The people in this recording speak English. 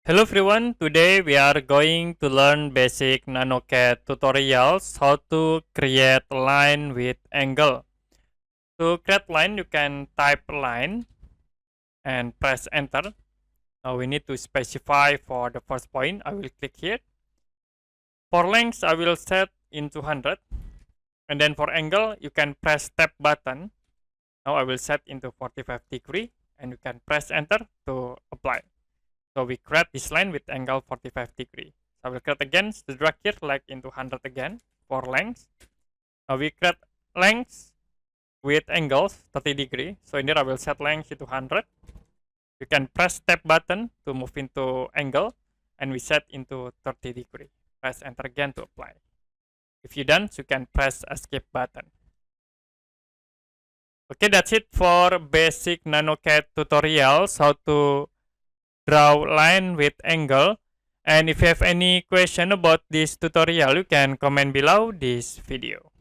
Hello everyone, today we are going to learn basic Nanocad tutorials how to create line with angle. To create line, you can type line and press enter. Now we need to specify for the first point. I will click here. For length, I will set in 200. And then for angle, you can press tab button. Now I will set into 45 degree and you can press enter to apply. So we create this line with angle 45 degree. So I will create again the drag here like into 100 again for length. Now we create length with angles 30 degree. So in here I will set length into 100. You can press tab button to move into angle and we set into 30 degree. Press enter again to apply. If you're done, you can press escape button. Okay, that's it for basic Nanocad tutorials how to draw line with angle. And if you have any question about this tutorial, you can comment below this video.